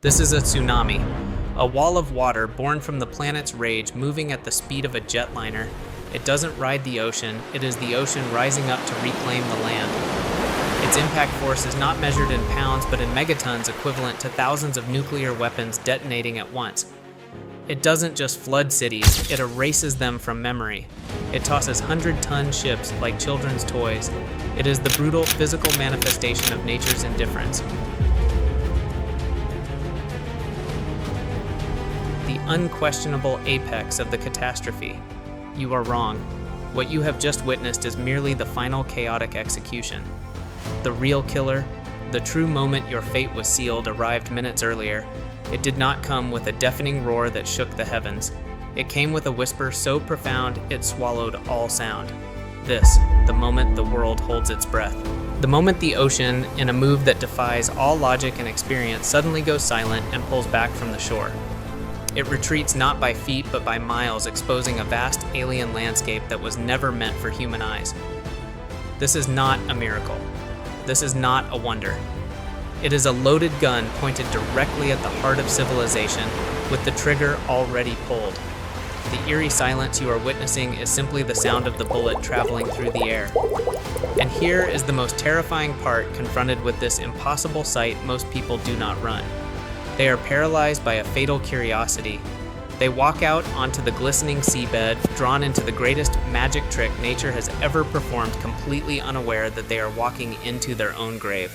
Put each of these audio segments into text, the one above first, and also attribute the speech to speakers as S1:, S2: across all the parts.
S1: This is a tsunami, a wall of water born from the planet's rage moving at the speed of a jetliner. It doesn't ride the ocean, it is the ocean rising up to reclaim the land. Its impact force is not measured in pounds but in megatons, equivalent to thousands of nuclear weapons detonating at once. It doesn't just flood cities, it erases them from memory. It tosses 100-ton ships like children's toys. It is the brutal physical manifestation of nature's indifference. The unquestionable apex of the catastrophe. You are wrong. What you have just witnessed is merely the final chaotic execution. The real killer, the true moment your fate was sealed, arrived minutes earlier. It did not come with a deafening roar that shook the heavens. It came with a whisper so profound it swallowed all sound. This, the moment the world holds its breath. The moment the ocean, in a move that defies all logic and experience, suddenly goes silent and pulls back from the shore. It retreats not by feet but by miles, exposing a vast alien landscape that was never meant for human eyes. This is not a miracle. This is not a wonder. It is a loaded gun pointed directly at the heart of civilization, with the trigger already pulled. The eerie silence you are witnessing is simply the sound of the bullet traveling through the air. And here is the most terrifying part. Confronted with this impossible sight, most people do not run. They are paralyzed by a fatal curiosity. They walk out onto the glistening seabed, drawn into the greatest magic trick nature has ever performed, completely unaware that they are walking into their own grave.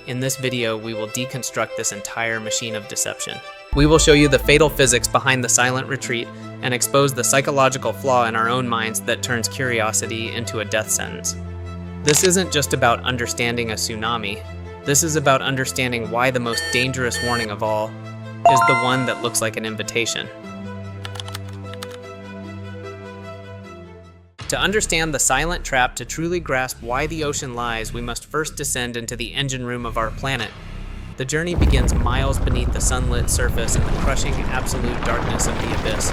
S1: In this video, we will deconstruct this entire machine of deception. We will show you the fatal physics behind the silent retreat and expose the psychological flaw in our own minds that turns curiosity into a death sentence. This isn't just about understanding a tsunami. This is about understanding why the most dangerous warning of all is the one that looks like an invitation. To understand the silent trap, to truly grasp why the ocean lies, we must first descend into the engine room of our planet. The journey begins miles beneath the sunlit surface in the crushing absolute darkness of the abyss.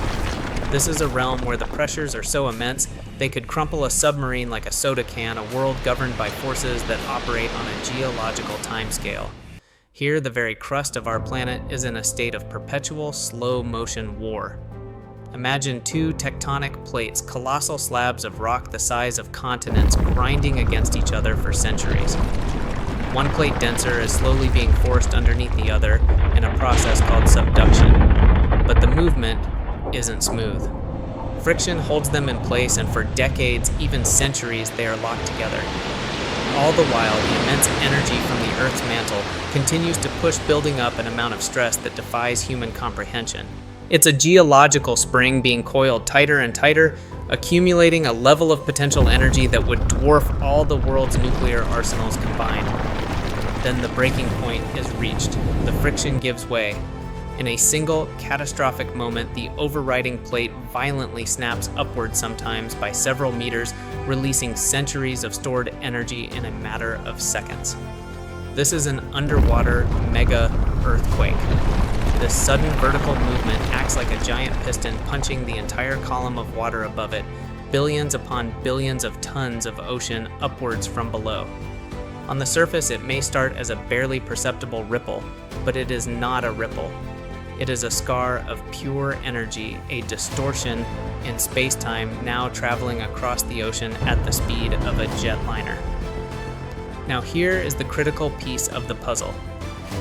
S1: This is a realm where the pressures are so immense they could crumple a submarine like a soda can, a world governed by forces that operate on a geological timescale. Here, the very crust of our planet is in a state of perpetual slow-motion war. Imagine two tectonic plates, colossal slabs of rock the size of continents, grinding against each other for centuries. One plate denser is slowly being forced underneath the other in a process called subduction. But the movement isn't smooth. Friction holds them in place, and for decades, even centuries, they are locked together. All the while, the immense energy from the Earth's mantle continues to push, building up an amount of stress that defies human comprehension. It's a geological spring being coiled tighter and tighter, accumulating a level of potential energy that would dwarf all the world's nuclear arsenals combined. Then the breaking point is reached. The friction gives way. In a single catastrophic moment, the overriding plate violently snaps upward, sometimes by several meters, releasing centuries of stored energy in a matter of seconds. This is an underwater mega earthquake. This sudden vertical movement acts like a giant piston, punching the entire column of water above it, billions upon billions of tons of ocean upwards from below. On the surface, it may start as a barely perceptible ripple, but it is not a ripple. It is a scar of pure energy, a distortion in space-time now traveling across the ocean at the speed of a jetliner. Now here is the critical piece of the puzzle,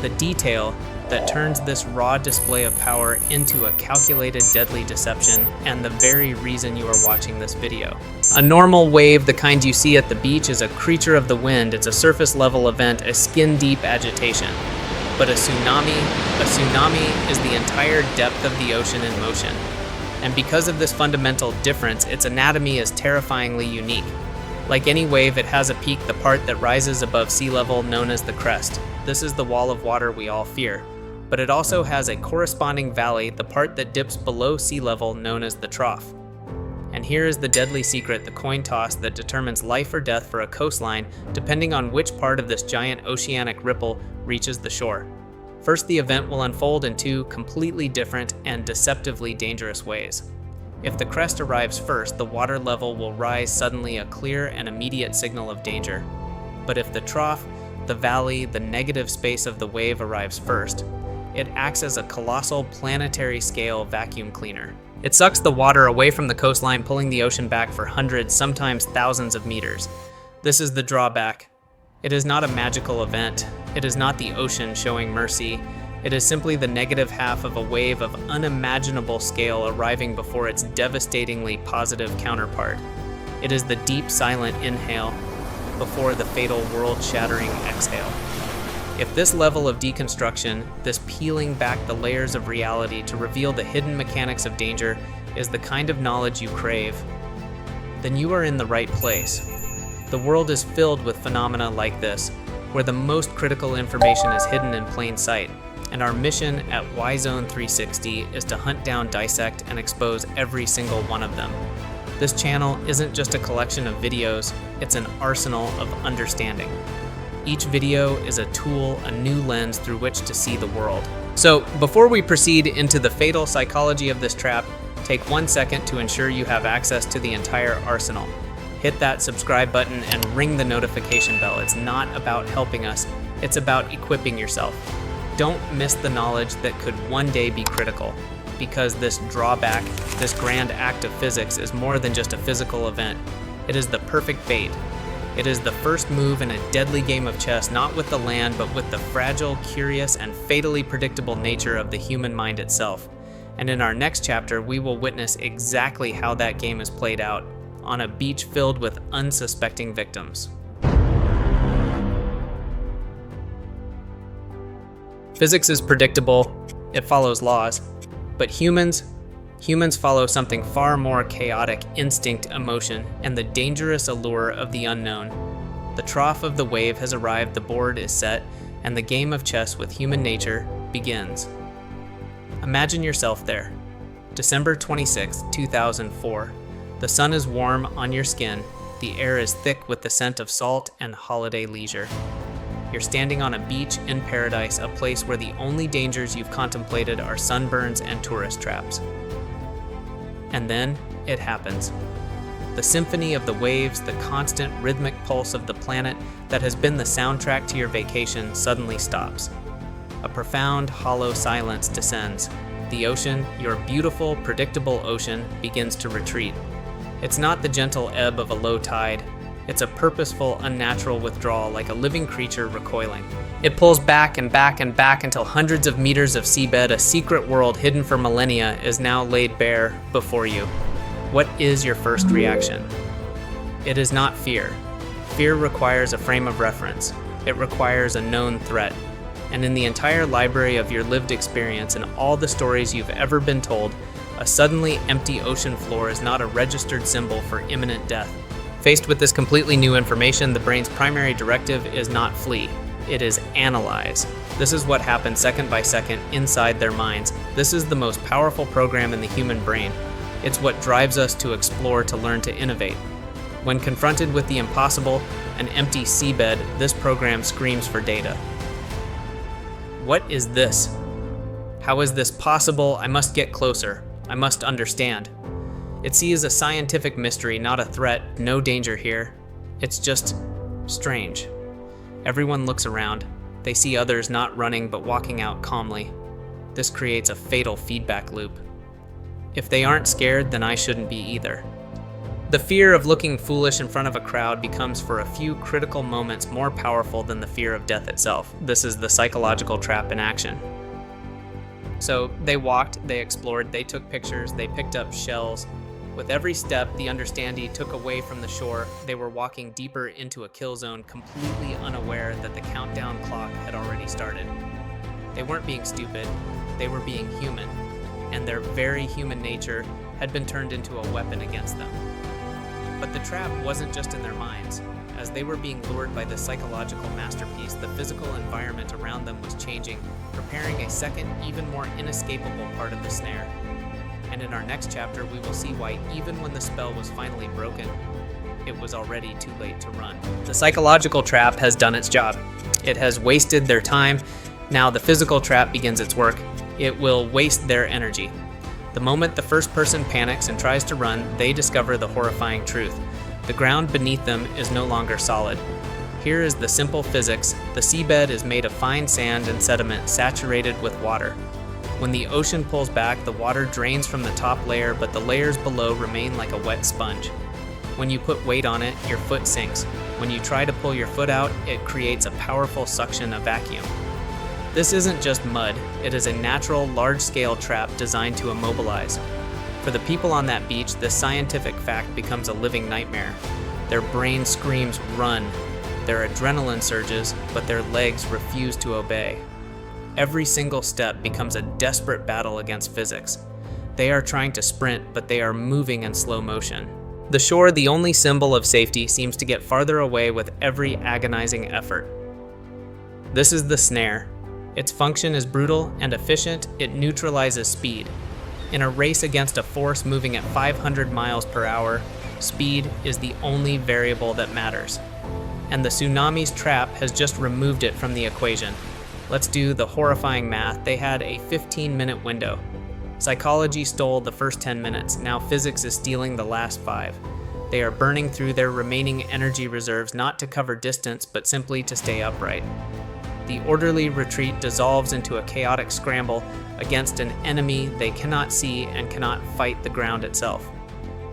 S1: the detail that turns this raw display of power into a calculated, deadly deception, and the very reason you are watching this video. A normal wave, the kind you see at the beach, is a creature of the wind. It's a surface-level event, a skin-deep agitation. But a tsunami is the entire depth of the ocean in motion. And because of this fundamental difference, its anatomy is terrifyingly unique. Like any wave, it has a peak, the part that rises above sea level, known as the crest. This is the wall of water we all fear. But it also has a corresponding valley, the part that dips below sea level, known as the trough. And here is the deadly secret, the coin toss that determines life or death for a coastline, depending on which part of this giant oceanic ripple reaches the shore. First, the event will unfold in two completely different and deceptively dangerous ways. If the crest arrives first, the water level will rise suddenly, a clear and immediate signal of danger. But if the trough, the valley, the negative space of the wave arrives first, It acts as a colossal planetary-scale vacuum cleaner. It sucks the water away from the coastline, pulling the ocean back for hundreds, sometimes thousands of meters. This is the drawback. It is not a magical event. It is not the ocean showing mercy. It is simply the negative half of a wave of unimaginable scale arriving before its devastatingly positive counterpart. It is the deep, silent inhale before the fatal, world-shattering exhale. If this level of deconstruction, this peeling back the layers of reality to reveal the hidden mechanics of danger, is the kind of knowledge you crave, then you are in the right place. The world is filled with phenomena like this, where the most critical information is hidden in plain sight, and our mission at Y-Zone 360 is to hunt down, dissect, and expose every single one of them. This channel isn't just a collection of videos, it's an arsenal of understanding. Each video is a tool, a new lens through which to see the world. So, before we proceed into the fatal psychology of this trap, take 1 second to ensure you have access to the entire arsenal. Hit that subscribe button and ring the notification bell. It's not about helping us, it's about equipping yourself. Don't miss the knowledge that could one day be critical, because this drawback, this grand act of physics, is more than just a physical event. It is the perfect bait. It is the first move in a deadly game of chess, not with the land, but with the fragile, curious, and fatally predictable nature of the human mind itself. And in our next chapter, we will witness exactly how that game is played out, on a beach filled with unsuspecting victims. Physics is predictable, it follows laws, but humans follow something far more chaotic: instinct, emotion, and the dangerous allure of the unknown. The trough of the wave has arrived, the board is set, and the game of chess with human nature begins. Imagine yourself there. December 26, 2004. The sun is warm on your skin, the air is thick with the scent of salt and holiday leisure. You're standing on a beach in paradise, a place where the only dangers you've contemplated are sunburns and tourist traps. And then it happens. The symphony of the waves, the constant rhythmic pulse of the planet that has been the soundtrack to your vacation suddenly stops. A profound, hollow silence descends. The ocean, your beautiful, predictable ocean, begins to retreat. It's not the gentle ebb of a low tide. It's a purposeful, unnatural withdrawal, like a living creature recoiling. It pulls back and back and back until hundreds of meters of seabed, a secret world hidden for millennia, is now laid bare before you. What is your first reaction? It is not fear. Fear requires a frame of reference. It requires a known threat. And in the entire library of your lived experience and all the stories you've ever been told, a suddenly empty ocean floor is not a registered symbol for imminent death. Faced with this completely new information, the brain's primary directive is not flee. It is analyze. This is what happens second by second inside their minds. This is the most powerful program in the human brain. It's what drives us to explore, to learn, to innovate. When confronted with the impossible, an empty seabed, this program screams for data. What is this? How is this possible? I must get closer. I must understand. It sees a scientific mystery, not a threat, no danger here. It's just strange. Everyone looks around. They see others not running but walking out calmly. This creates a fatal feedback loop. If they aren't scared, then I shouldn't be either. The fear of looking foolish in front of a crowd becomes for a few critical moments more powerful than the fear of death itself. This is the psychological trap in action. So they walked, they explored, they took pictures, they picked up shells. With every step the understandee took away from the shore, they were walking deeper into a kill zone, completely unaware that the countdown clock had already started. They weren't being stupid, they were being human, and their very human nature had been turned into a weapon against them. But the trap wasn't just in their minds. As they were being lured by this psychological masterpiece, the physical environment around them was changing, preparing a second, even more inescapable part of the snare. And in our next chapter, we will see why even when the spell was finally broken, it was already too late to run. The psychological trap has done its job. It has wasted their time. Now the physical trap begins its work. It will waste their energy. The moment the first person panics and tries to run, they discover the horrifying truth. The ground beneath them is no longer solid. Here is the simple physics. The seabed is made of fine sand and sediment saturated with water. When the ocean pulls back, the water drains from the top layer, but the layers below remain like a wet sponge. When you put weight on it, your foot sinks. When you try to pull your foot out, it creates a powerful suction of vacuum. This isn't just mud, it is a natural, large-scale trap designed to immobilize. For the people on that beach, this scientific fact becomes a living nightmare. Their brain screams, "Run!" Their adrenaline surges, but their legs refuse to obey. Every single step becomes a desperate battle against physics. They are trying to sprint, but they are moving in slow motion. The shore, the only symbol of safety, seems to get farther away with every agonizing effort. This is the Snare. Its function is brutal and efficient. It neutralizes speed. In a race against a force moving at 500 miles per hour, speed is the only variable that matters. And the Tsunami's trap has just removed it from the equation. Let's do the horrifying math. They had a 15-minute window. Psychology stole the first 10 minutes. Now physics is stealing the last 5. They are burning through their remaining energy reserves not to cover distance, but simply to stay upright. The orderly retreat dissolves into a chaotic scramble against an enemy they cannot see and cannot fight the ground itself.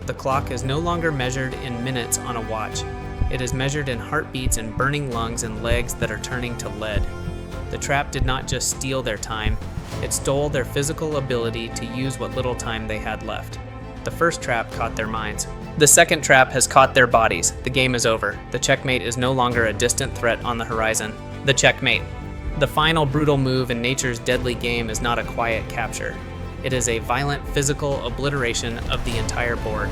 S1: The clock is no longer measured in minutes on a watch. It is measured in heartbeats and burning lungs and legs that are turning to lead. The trap did not just steal their time, it stole their physical ability to use what little time they had left. The first trap caught their minds. The second trap has caught their bodies. The game is over. The checkmate is no longer a distant threat on the horizon. The checkmate. The final brutal move in nature's deadly game is not a quiet capture. It is a violent physical obliteration of the entire board.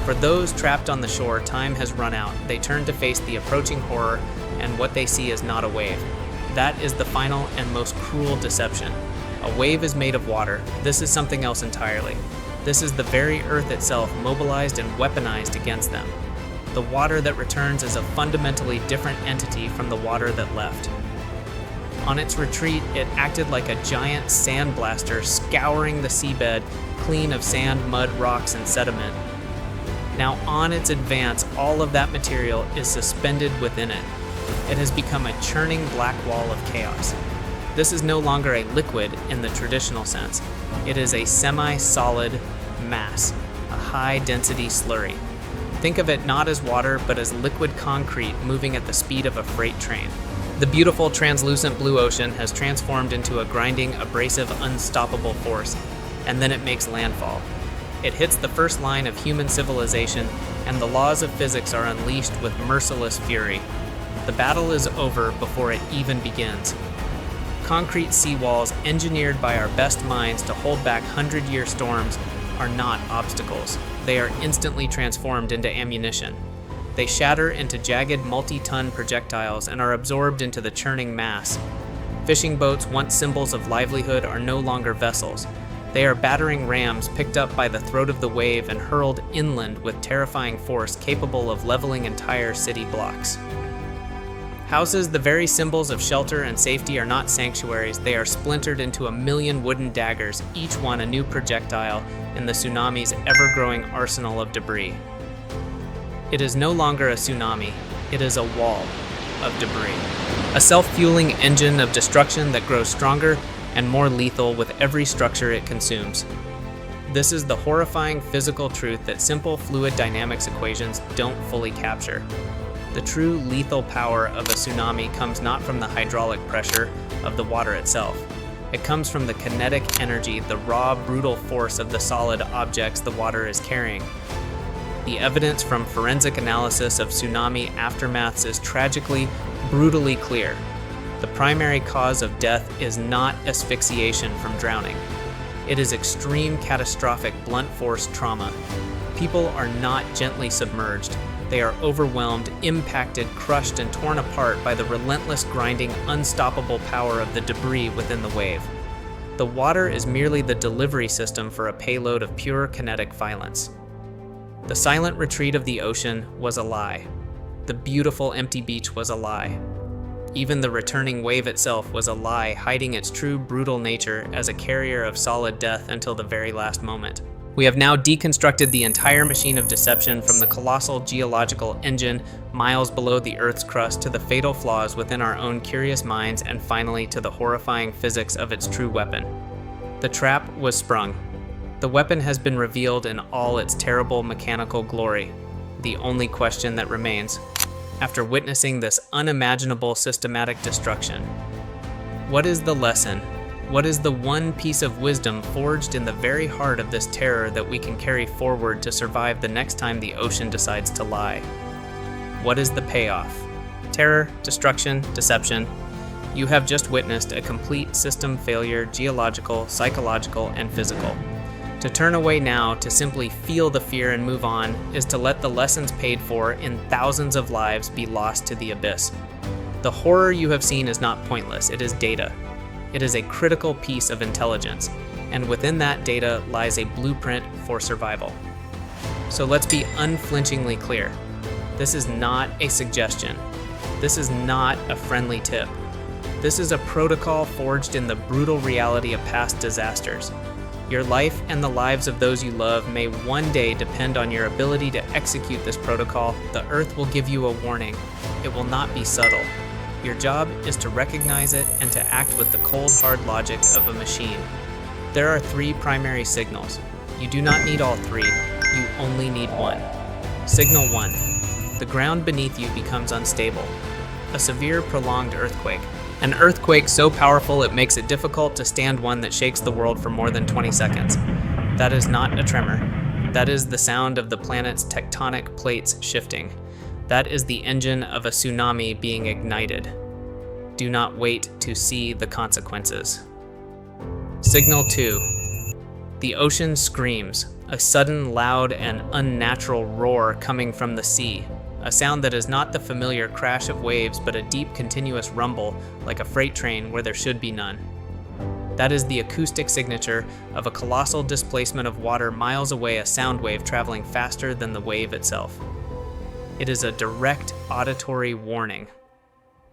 S1: For those trapped on the shore, time has run out. They turn to face the approaching horror, and what they see is not a wave. That is the final and most cruel deception. A wave is made of water. This is something else entirely. This is the very earth itself mobilized and weaponized against them. The water that returns is a fundamentally different entity from the water that left. On its retreat, it acted like a giant sandblaster scouring the seabed clean of sand, mud, rocks, and sediment. Now on its advance, all of that material is suspended within it. It has become a churning black wall of chaos. This is no longer a liquid in the traditional sense. It is a semi-solid mass, a high-density slurry. Think of it not as water, but as liquid concrete moving at the speed of a freight train. The beautiful translucent blue ocean has transformed into a grinding, abrasive, unstoppable force, and then it makes landfall. It hits the first line of human civilization, and the laws of physics are unleashed with merciless fury. The battle is over before it even begins. Concrete seawalls engineered by our best minds to hold back 100-year storms are not obstacles. They are instantly transformed into ammunition. They shatter into jagged multi-ton projectiles and are absorbed into the churning mass. Fishing boats, once symbols of livelihood, are no longer vessels. They are battering rams picked up by the throat of the wave and hurled inland with terrifying force capable of leveling entire city blocks. Houses, the very symbols of shelter and safety, are not sanctuaries. They are splintered into a million wooden daggers, each one a new projectile in the tsunami's ever-growing arsenal of debris. It is no longer a tsunami. It is a wall of debris. A self-fueling engine of destruction that grows stronger and more lethal with every structure it consumes. This is the horrifying physical truth that simple fluid dynamics equations don't fully capture. The true lethal power of a tsunami comes not from the hydraulic pressure of the water itself. It comes from the kinetic energy, the raw, brutal force of the solid objects the water is carrying. The evidence from forensic analysis of tsunami aftermaths is tragically, brutally clear. The primary cause of death is not asphyxiation from drowning. It is extreme, catastrophic, blunt force trauma. People are not gently submerged. They are overwhelmed, impacted, crushed, and torn apart by the relentless, grinding, unstoppable power of the debris within the wave. The water is merely the delivery system for a payload of pure kinetic violence. The silent retreat of the ocean was a lie. The beautiful empty beach was a lie. Even the returning wave itself was a lie, hiding its true brutal nature as a carrier of solid death until the very last moment. We have now deconstructed the entire machine of deception, from the colossal geological engine miles below the Earth's crust to the fatal flaws within our own curious minds, and finally to the horrifying physics of its true weapon. The trap was sprung. The weapon has been revealed in all its terrible mechanical glory. The only question that remains, after witnessing this unimaginable systematic destruction: what is the lesson? What is the one piece of wisdom forged in the very heart of this terror that we can carry forward to survive the next time the ocean decides to lie? What is the payoff? Terror, destruction, deception. You have just witnessed a complete system failure, geological, psychological, and physical. To turn away now, to simply feel the fear and move on, is to let the lessons paid for in thousands of lives be lost to the abyss. The horror you have seen is not pointless, it is data. It is a critical piece of intelligence, and within that data lies a blueprint for survival. So let's be unflinchingly clear. This is not a suggestion. This is not a friendly tip. This is a protocol forged in the brutal reality of past disasters. Your life and the lives of those you love may one day depend on your ability to execute this protocol. The Earth will give you a warning. It will not be subtle. Your job is to recognize it and to act with the cold, hard logic of a machine. There are 3 primary signals. You do not need all 3. You only need one. Signal 1. The ground beneath you becomes unstable. A severe, prolonged earthquake. An earthquake so powerful it makes it difficult to stand one that shakes the world for more than 20 seconds. That is not a tremor. That is the sound of the planet's tectonic plates shifting. That is the engine of a tsunami being ignited. Do not wait to see the consequences. Signal 2. The ocean screams, a sudden, loud, and unnatural roar coming from the sea. A sound that is not the familiar crash of waves, but a deep, continuous rumble, like a freight train where there should be none. That is the acoustic signature of a colossal displacement of water miles away, a sound wave traveling faster than the wave itself. It is a direct auditory warning.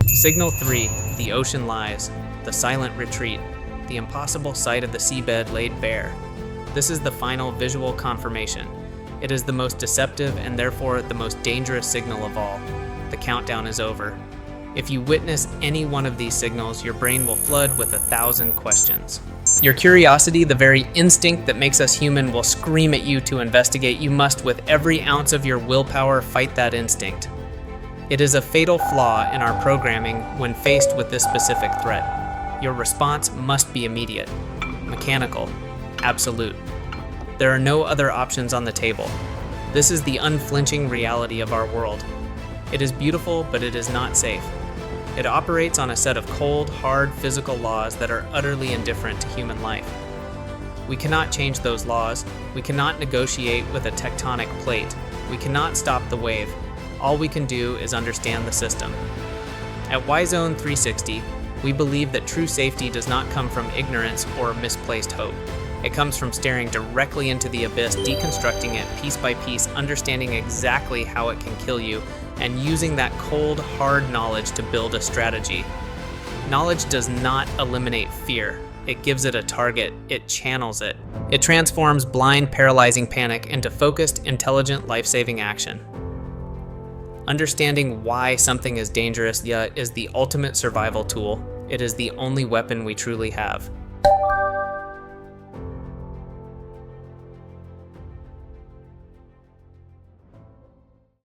S1: Signal 3, the ocean lies, the silent retreat, the impossible sight of the seabed laid bare. This is the final visual confirmation. It is the most deceptive and therefore the most dangerous signal of all. The countdown is over. If you witness any one of these signals, your brain will flood with 1,000 questions. Your curiosity, the very instinct that makes us human, will scream at you to investigate. You must, with every ounce of your willpower, fight that instinct. It is a fatal flaw in our programming when faced with this specific threat. Your response must be immediate, mechanical, absolute. There are no other options on the table. This is the unflinching reality of our world. It is beautiful, but it is not safe. It operates on a set of cold, hard physical laws that are utterly indifferent to human life. We cannot change those laws. We cannot negotiate with a tectonic plate. We cannot stop the wave. All we can do is understand the system. At Y-Zone 360, we believe that true safety does not come from ignorance or misplaced hope. It comes from staring directly into the abyss, deconstructing it piece by piece, understanding exactly how it can kill you, and using that cold, hard knowledge to build a strategy. Knowledge does not eliminate fear. It gives it a target. It channels it. It transforms blind, paralyzing panic into focused, intelligent, life-saving action. Understanding why something is dangerous is the ultimate survival tool. It is the only weapon we truly have.